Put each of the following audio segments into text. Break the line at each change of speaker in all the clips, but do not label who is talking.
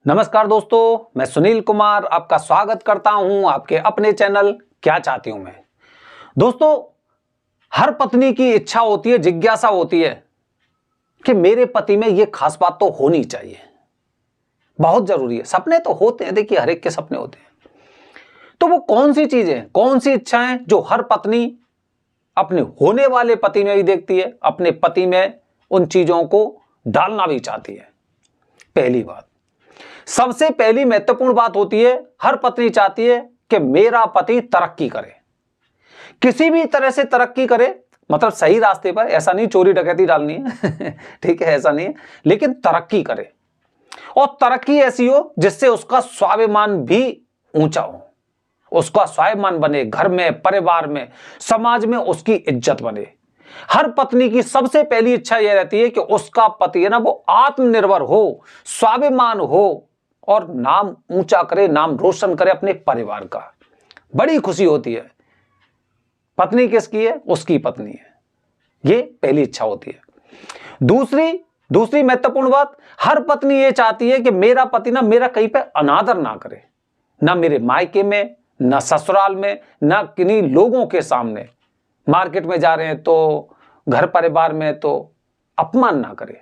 नमस्कार दोस्तों, मैं सुनील कुमार आपका स्वागत करता हूं आपके अपने चैनल क्या चाहती हूं मैं। दोस्तों, हर पत्नी की इच्छा होती है, जिज्ञासा होती है कि मेरे पति में ये खास बात तो होनी चाहिए, बहुत जरूरी है। सपने तो होते हैं, देखिए हर एक के सपने होते हैं। तो वो कौन सी चीजें, कौन सी इच्छाएं जो हर पत्नी अपने होने वाले पति में भी देखती है, अपने पति में उन चीजों को डालना भी चाहती है। पहली बात, सबसे पहली महत्वपूर्ण बात होती है, हर पत्नी चाहती है कि मेरा पति तरक्की करे, किसी भी तरह से तरक्की करे। मतलब सही रास्ते पर, ऐसा नहीं चोरी डकैती डालनी है ठीक है, ऐसा नहीं है, लेकिन तरक्की करे। और तरक्की ऐसी हो जिससे उसका स्वाभिमान भी ऊंचा हो, उसका स्वाभिमान बने, घर में, परिवार में, समाज में उसकी इज्जत बने। हर पत्नी की सबसे पहली इच्छा यह रहती है कि उसका पति है ना, वो आत्मनिर्भर हो, स्वाभिमान हो और नाम ऊंचा करे, नाम रोशन करे अपने परिवार का। बड़ी खुशी होती है। पत्नी किसकी है? उसकी पत्नी है। ये पहली इच्छा होती है। दूसरी महत्वपूर्ण बात, हर पत्नी ये चाहती है कि मेरा पति ना मेरा कहीं पे अनादर ना करे, ना मेरे मायके में, ना ससुराल में, ना किन्हीं लोगों के सामने। मार्केट में जा रहे हैं तो, घर परिवार में तो अपमान ना करे।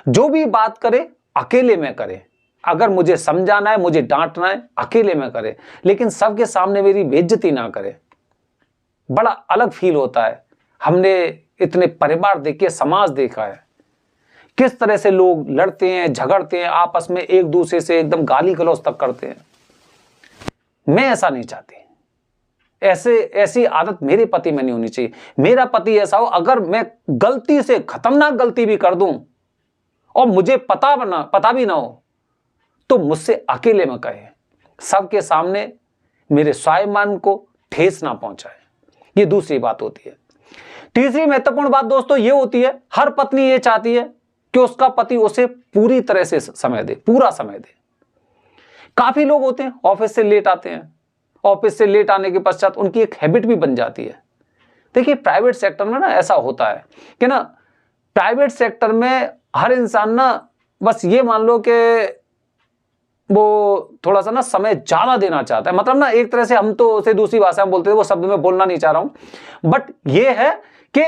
जो भी बात करे अकेले में करे। अगर मुझे समझाना है, मुझे डांटना है, अकेले में करे, लेकिन सबके सामने मेरी बेइज्जती ना करे। बड़ा अलग फील होता है। हमने इतने परिवार देखे, समाज देखा है, किस तरह से लोग लड़ते हैं, झगड़ते हैं आपस में, एक दूसरे से एकदम गाली गलौज तक करते हैं। मैं ऐसा नहीं चाहती। ऐसी आदत मेरे पति में नहीं होनी चाहिए। मेरा पति ऐसा हो, अगर मैं गलती से खतरनाक गलती भी कर दूं और मुझे पता भी ना हो, तो मुझसे अकेले में कहे, सबके सामने मेरे स्वाभिमान को ठेस ना पहुंचाए। ये दूसरी बात होती है। तीसरी महत्वपूर्ण बात दोस्तों ये होती है, हर पत्नी ये चाहती है कि उसका पति उसे पूरी तरह से समय दे, पूरा समय दे। काफी लोग होते हैं ऑफिस से लेट आते हैं, ऑफिस से लेट आने के पश्चात उनकी एक हैबिट भी बन जाती है। देखिए प्राइवेट सेक्टर में ना ऐसा होता है कि ना, प्राइवेट सेक्टर में हर इंसान ना बस ये मान लो कि वो थोड़ा सा ना समय ज्यादा देना चाहता है। मतलब ना एक तरह से, हम तो उसे दूसरी भाषा में बोलते हैं, वो शब्द में बोलना नहीं चाह रहा हूं, बट ये है कि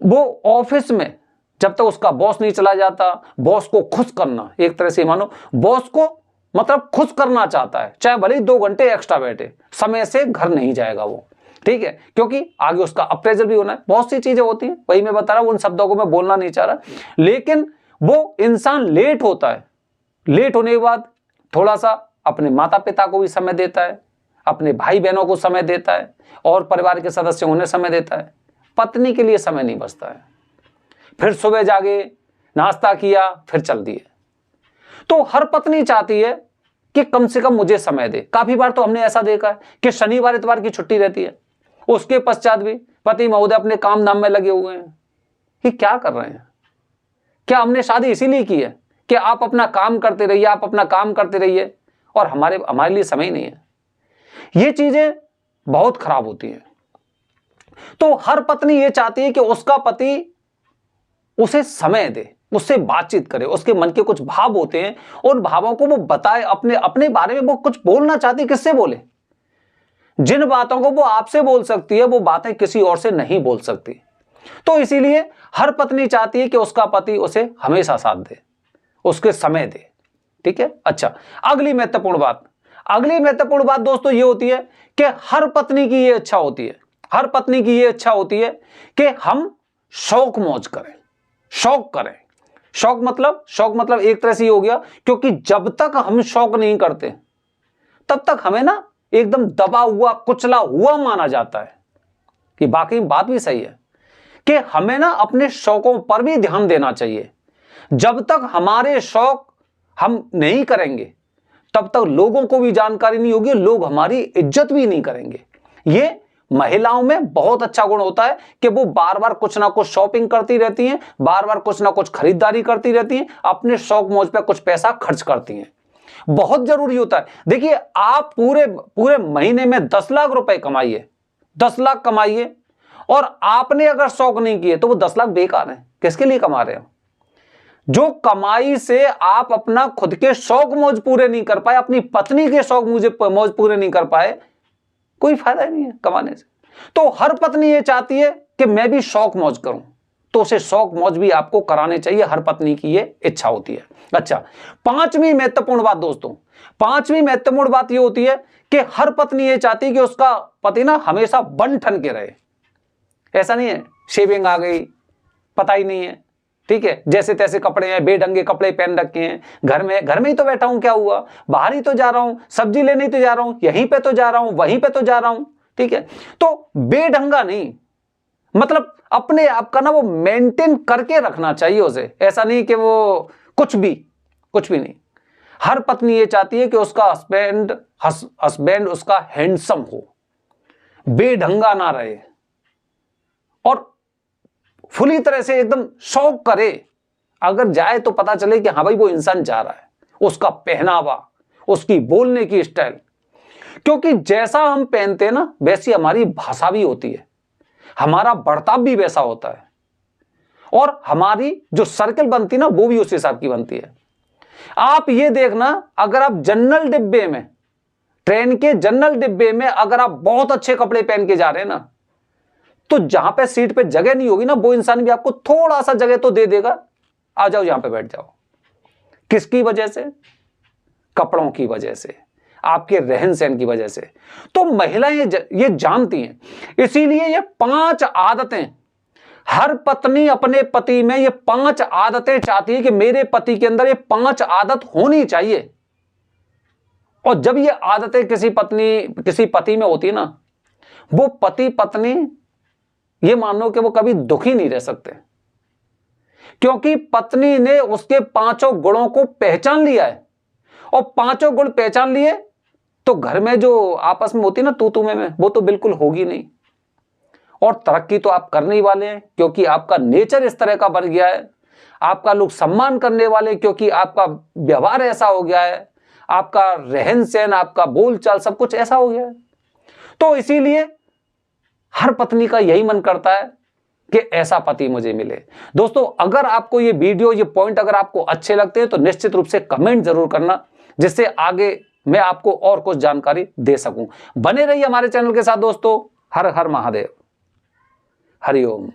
वो ऑफिस में जब तक उसका बॉस नहीं चला जाता, बॉस को खुश करना, एक तरह से मानो बॉस को मतलब खुश करना चाहता है, चाहे भले ही 2 घंटे एक्स्ट्रा बैठे, समय से घर नहीं जाएगा वो, ठीक है, क्योंकि आगे उसका अप्रेजल भी होना है। बहुत सी चीजें होती हैं, वही मैं बता रहा हूं, उन शब्दों को मैं बोलना नहीं चाह रहा। लेकिन वो इंसान लेट होता है, लेट होने के बाद थोड़ा सा अपने माता पिता को भी समय देता है, अपने भाई बहनों को समय देता है, और परिवार के सदस्यों उन्हें समय देता है। पत्नी के लिए समय नहीं बचता है। फिर सुबह जागे, नाश्ता किया, फिर चल दिए। तो हर पत्नी चाहती है कि कम से कम मुझे समय दे। काफी बार तो हमने ऐसा देखा है कि शनिवार इतवार की छुट्टी रहती है, उसके पश्चात भी पति महोदय अपने काम धाम में लगे हुए हैं। ये क्या कर रहे हैं? क्या हमने शादी इसीलिए की है कि आप अपना काम करते रहिए, आप अपना काम करते रहिए, और हमारे लिए समय ही नहीं है? ये चीजें बहुत खराब होती हैं। तो हर पत्नी ये चाहती है कि उसका पति उसे समय दे, उससे बातचीत करे, उसके मन के कुछ भाव होते हैं, उन भावों को वो बताए, अपने अपने बारे में वो कुछ बोलना चाहती है, किससे बोले? जिन बातों को वो आपसे बोल सकती है, वो बातें किसी और से नहीं बोल सकती। तो इसीलिए हर पत्नी चाहती है कि उसका पति उसे हमेशा साथ दे, उसके समय दे, ठीक है। अच्छा, अगली महत्वपूर्ण बात दोस्तों ये होती है कि हर पत्नी की ये इच्छा होती है, हर पत्नी की ये इच्छा होती है कि हम शौक मौज करें, शौक करें। शौक मतलब एक तरह से ये हो गया, क्योंकि जब तक हम शौक नहीं करते तब तक हमें ना एकदम दबा हुआ, कुचला हुआ माना जाता है। कि बाकी बात भी सही है कि हमें ना अपने शौकों पर भी ध्यान देना चाहिए। जब तक हमारे शौक हम नहीं करेंगे तब तक लोगों को भी जानकारी नहीं होगी, लोग हमारी इज्जत भी नहीं करेंगे। ये महिलाओं में बहुत अच्छा गुण होता है कि वो बार बार कुछ ना कुछ शॉपिंग करती रहती हैं, बार बार कुछ ना कुछ खरीदारी करती रहती हैं, अपने शौक मौज पे कुछ पैसा खर्च करती हैं। बहुत जरूरी होता है। देखिए, आप पूरे महीने में 10 लाख रुपए कमाइए, 10 लाख कमाइए, और आपने अगर शौक नहीं किए तो वो 10 लाख बेकार है। किसके लिए कमा रहे हो? जो कमाई से आप अपना खुद के शौक मौज पूरे नहीं कर पाए, अपनी पत्नी के शौक मौज पूरे नहीं कर पाए, कोई फायदा नहीं है कमाने से। तो हर पत्नी ये चाहती है कि मैं भी शौक मौज करूं, तो उसे शौक मौज भी आपको कराने चाहिए, हर पत्नी की ये इच्छा होती है। अच्छा, पांचवी महत्वपूर्ण बात दोस्तों, पांचवी महत्वपूर्ण बात ये होती है कि हर पत्नी ये चाहती है कि उसका पति ना हमेशा बन ठन के रहे। ऐसा नहीं है शेविंग आ गई पता ही नहीं है, ठीक है, जैसे तैसे कपड़े हैं, बेढंगे कपड़े पहन रखे हैं, घर में ही तो बैठा हूं, क्या हुआ, बाहर ही तो जा रहा हूं, सब्जी लेने ही तो जा रहा हूं, यहीं पे तो जा रहा हूं, वहीं पे तो जा रहा हूं, ठीक है। तो बेढंगा नहीं, मतलब अपने आप का ना वो मेंटेन करके रखना चाहिए उसे, ऐसा नहीं कि वो कुछ भी नहीं। हर पत्नी ये चाहती है कि उसका हस्बैंड उसका हैंडसम हो, बेढंगा ना रहे और फुली तरह से एकदम शौक करे, अगर जाए तो पता चले कि हाँ भाई वो इंसान जा रहा है, उसका पहनावा, उसकी बोलने की स्टाइल, क्योंकि जैसा हम पहनते हैं ना वैसी हमारी भाषा भी होती है, हमारा बर्ताव भी वैसा होता है और हमारी जो सर्कल बनती है ना वो भी उस हिसाब की बनती है। आप ये देखना, अगर आप जनरल डिब्बे में, ट्रेन के जनरल डिब्बे में अगर आप बहुत अच्छे कपड़े पहन के जा रहे हैं ना, तो जहां पे सीट पे जगह नहीं होगी ना, वो इंसान भी आपको थोड़ा सा जगह तो दे देगा, आ जाओ यहां पे बैठ जाओ। किसकी वजह से? कपड़ों की वजह से, आपके रहन सहन की वजह से। तो महिलाएं ये जानती हैं, इसीलिए ये 5 आदतें, हर पत्नी अपने पति में ये 5 आदतें चाहती है कि मेरे पति के अंदर ये 5 आदत होनी चाहिए। और जब ये आदतें किसी पति में होती है ना, वो पति पत्नी ये मान लो कि वो कभी दुखी नहीं रह सकते, क्योंकि पत्नी ने उसके 5 गुणों को पहचान लिया है। और 5 गुण पहचान लिए तो घर में जो आपस में होती है ना तू तू में, वो तो बिल्कुल होगी नहीं। और तरक्की तो आप करने ही वाले हैं, क्योंकि आपका नेचर इस तरह का बन गया है, आपका लोग सम्मान करने वाले, क्योंकि आपका व्यवहार ऐसा हो गया है, आपका रहन सहन, आपका बोलचाल, सब कुछ ऐसा हो गया है। तो इसीलिए हर पत्नी का यही मन करता है कि ऐसा पति मुझे मिले। दोस्तों, अगर आपको ये वीडियो, ये पॉइंट अगर आपको अच्छे लगते हैं तो निश्चित रूप से कमेंट जरूर करना, जिससे आगे मैं आपको और कुछ जानकारी दे सकूं। बने रहिए हमारे चैनल के साथ दोस्तों। हर हर महादेव, हरिओम।